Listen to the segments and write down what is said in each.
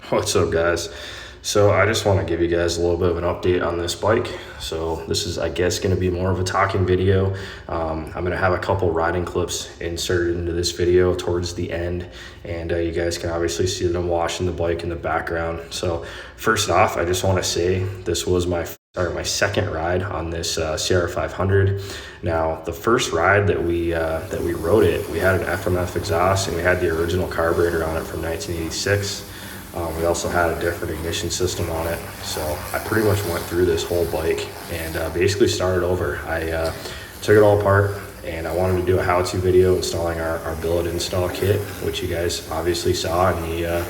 What's up, guys? So I just want to give you guys a little bit of an update on this bike. So this is, I guess, going to be more of a talking video. I'm going to have a couple riding clips inserted into this video towards the end, and you guys can obviously see that I'm washing the bike in the background. So first off, I just want to say this was my second ride on this CR500. Now, the first ride that we rode it, we had an FMF exhaust and we had the original carburetor on it from 1986. We also had a different ignition system on it. So I pretty much went through this whole bike and basically started over. I took it all apart and I wanted to do a how-to video installing our billet install kit, which you guys obviously saw in the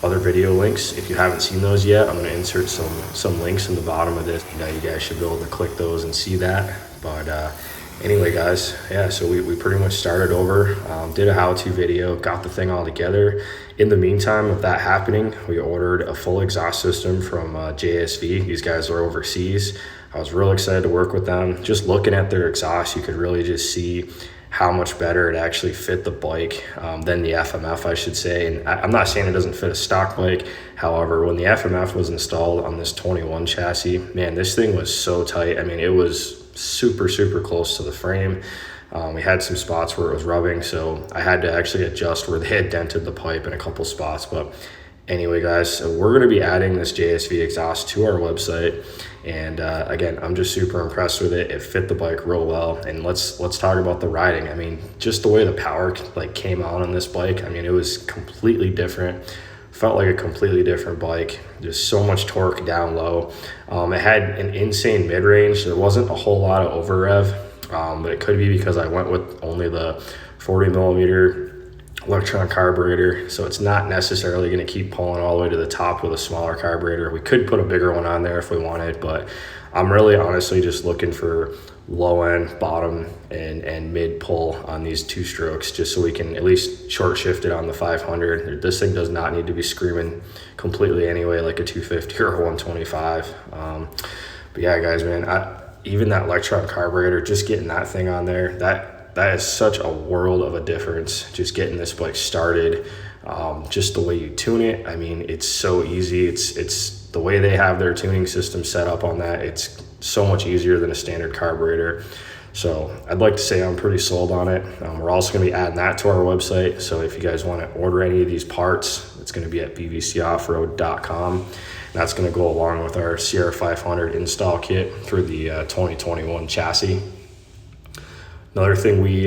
other video links. If you haven't seen those yet, I'm going to insert some links in the bottom of this. You guys should be able to click those and see that. But anyway, guys, yeah, so we pretty much started over, did a how-to video, got the thing all together. In the meantime of that happening, we ordered a full exhaust system from JSV. These guys are overseas. I was real excited to work with them. Just looking at their exhaust, you could really just see how much better it actually fit the bike than the FMF, I should say. And I'm not saying it doesn't fit a stock bike. However, when the FMF was installed on this 21 chassis, man, this thing was so tight. I mean, it was super close to the frame. We had some spots where it was rubbing, so I had to actually adjust where they had dented the pipe in a couple spots. But anyway, guys, so we're going to be adding this JSV exhaust to our website, and again, I'm just super impressed with it. It fit the bike real well. And let's talk about the riding. I mean, just the way the power came on this bike, I mean, it was completely different. Felt like a completely different bike. Just so much torque down low. It had an insane mid-range. There wasn't a whole lot of over rev, but it could be because I went with only the 40 millimeter LECTRON Carburetor, so it's not necessarily going to keep pulling all the way to the top with a smaller carburetor. We could put a bigger one on there if we wanted, but I'm really honestly just looking for low end, bottom, and mid pull on these two strokes, just so we can at least short shift it on the 500. This thing does not need to be screaming completely anyway, like a 250 or a 125. But yeah, guys, man, even that LECTRON carburetor, just getting that thing on there, that is such a world of a difference. Just getting this bike started, just the way you tune it. I mean, it's so easy. It's the way they have their tuning system set up on that. It's so much easier than a standard carburetor. So I'd like to say I'm pretty sold on it. We're also going to be adding that to our website. So if you guys want to order any of these parts, it's going to be at bbcoffroad.com. That's going to go along with our CR500 install kit for the 2021 chassis. Another thing we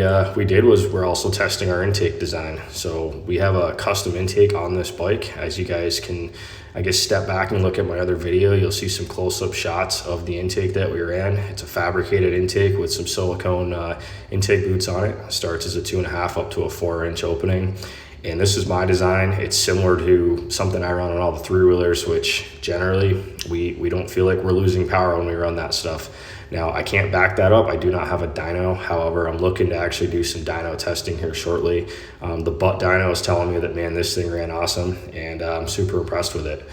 did was we're also testing our intake design. So we have a custom intake on this bike. As you guys can, I guess, step back and look at my other video, you'll see some close-up shots of the intake that we ran. It's a fabricated intake with some silicone intake boots on it. It starts as a 2.5 up to a 4-inch opening. And this is my design. It's similar to something I run on all the 3-wheelers, which generally we don't feel like we're losing power when we run that stuff. Now, I can't back that up. I do not have a dyno. However, I'm looking to actually do some dyno testing here shortly. The butt dyno is telling me that, man, this thing ran awesome, and I'm super impressed with it.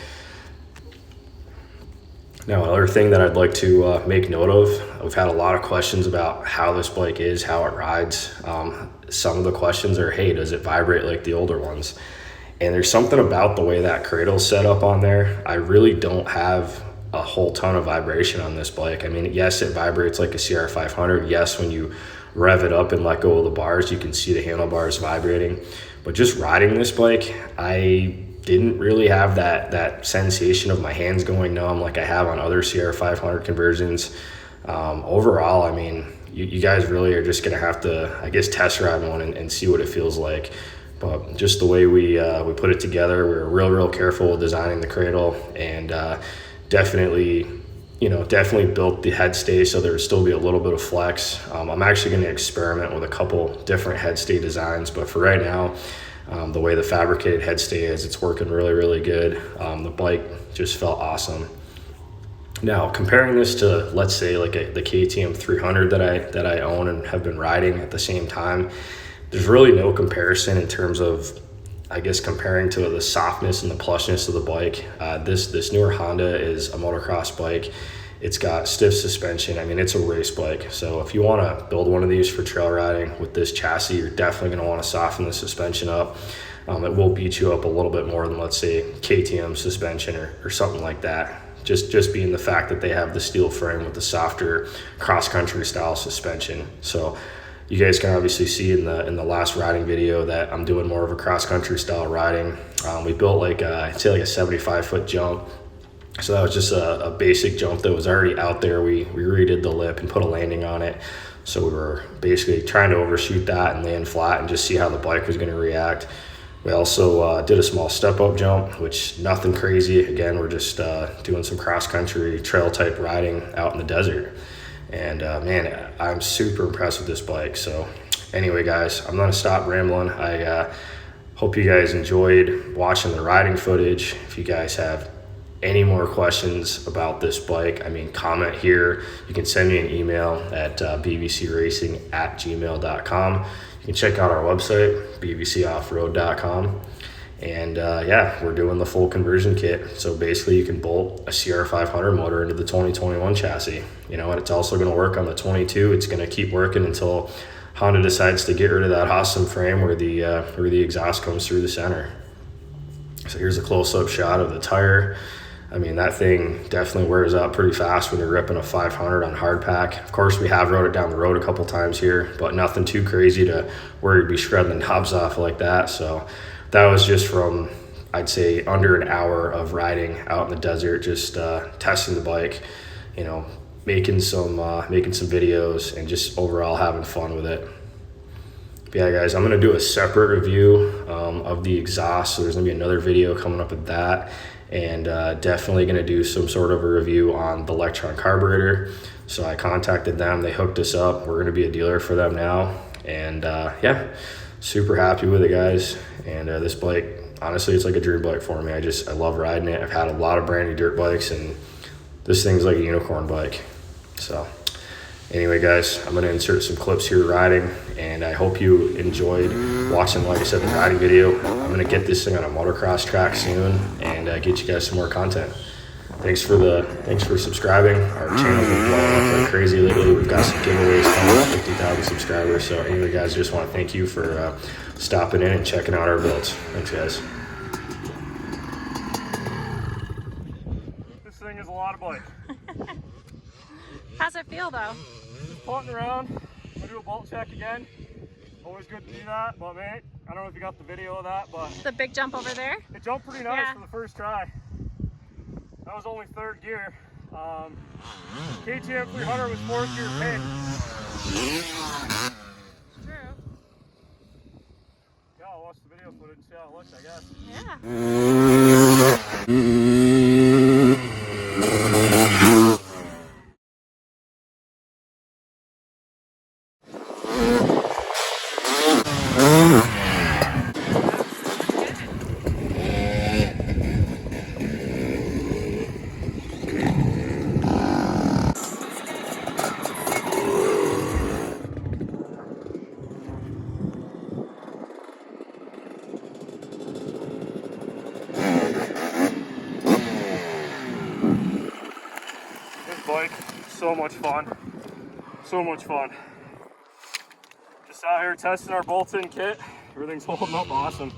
Now, another thing that I'd like to make note of, we've had a lot of questions about how this bike is, how it rides. Some of the questions are, hey, does it vibrate like the older ones? And there's something about the way that cradle's set up on there. I really don't have a whole ton of vibration on this bike. I mean, yes, it vibrates like a CR500. Yes, when you rev it up and let go of the bars, you can see the handlebars vibrating. But just riding this bike, I didn't really have that sensation of my hands going numb like I have on other CR500 conversions. Overall, I mean, you guys really are just gonna have to, I guess, test ride one and see what it feels like. But just the way we put it together, we were real careful with designing the cradle, and definitely built the head stay so there would still be a little bit of flex. I'm actually going to experiment with a couple different head stay designs, but for right now, the way the fabricated head stay is, it's working really good. The bike just felt awesome. Now, comparing this to, let's say, like the KTM 300 that I own and have been riding at the same time, there's really no comparison in terms of, I guess, comparing to the softness and the plushness of the bike. This newer Honda is a motocross bike. It's got stiff suspension. I mean, it's a race bike. So if you want to build one of these for trail riding with this chassis, you're definitely going to want to soften the suspension up. it will beat you up a little bit more than, let's say, KTM suspension or something like that. Just being the fact that they have the steel frame with the softer cross-country style suspension. So you guys can obviously see in the last riding video that I'm doing more of a cross-country style riding. We built like I'd say like a 75-foot jump. So that was just a basic jump that was already out there. We redid the lip and put a landing on it. So we were basically trying to overshoot that and land flat and just see how the bike was going to react. We also did a small step-up jump, which nothing crazy. Again, we're just doing some cross-country trail-type riding out in the desert. And man, I'm super impressed with this bike. So anyway, guys, I'm going to stop rambling. I hope you guys enjoyed watching the riding footage. If you guys have any more questions about this bike, I mean, comment here. You can send me an email at bbcracing@gmail.com. You can check out our website, bbcoffroad.com. And yeah, we're doing the full conversion kit. So basically you can bolt a CR500 motor into the 2021 chassis. You know, and it's also going to work on the 22. It's going to keep working until Honda decides to get rid of that awesome frame where the exhaust comes through the center. So here's a close-up shot of the tire. I mean, that thing definitely wears out pretty fast when you're ripping a 500 on hard pack. Of course, we have rode it down the road a couple times here, but nothing too crazy to where you'd be shredding the knobs off like that. So that was just from, I'd say, under an hour of riding out in the desert, just testing the bike, you know, making some videos and just overall having fun with it. But yeah, guys, I'm gonna do a separate review of the exhaust. So there's gonna be another video coming up with that. And definitely going to do some sort of a review on the LECTRON Carburetor. So I contacted them, they hooked us up. We're going to be a dealer for them now. And yeah, super happy with it, guys. And this bike, honestly, it's like a dream bike for me. I love riding it. I've had a lot of brand new dirt bikes, and this thing's like a unicorn bike. So anyway, guys, I'm going to insert some clips here riding, and I hope you enjoyed watching, like I said, the riding video. I'm going to get this thing on a motocross track soon and get you guys some more content. Thanks for subscribing. Our channel's been blowing up like crazy lately. We've got some giveaways coming up, 50,000 subscribers. So anyway, guys, just want to thank you for stopping in and checking out our builds. Thanks, guys. This thing is a lot of bike. How's it feel though? Just putting around. I'm gonna do a bolt check again. Always good to do that, but mate, I don't know if you got the video of that, but the big jump over there? It jumped pretty nice for the first try. That was only third gear. KTM 300 was fourth gear pin. True. Yeah, I'll watch the video footage and see how it looks, I guess. Yeah. Bike, so much fun, so much fun. Just out here testing our bolt-in kit. Everything's holding up awesome.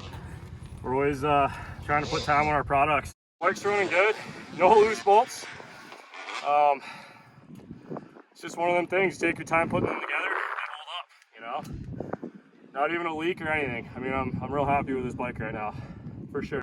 We're always trying to put time on our products. Bike's running good, no loose bolts. It's just one of them things. Take your time putting them together and hold up, you know. Not even a leak or anything. I mean, I'm real happy with this bike right now, for sure.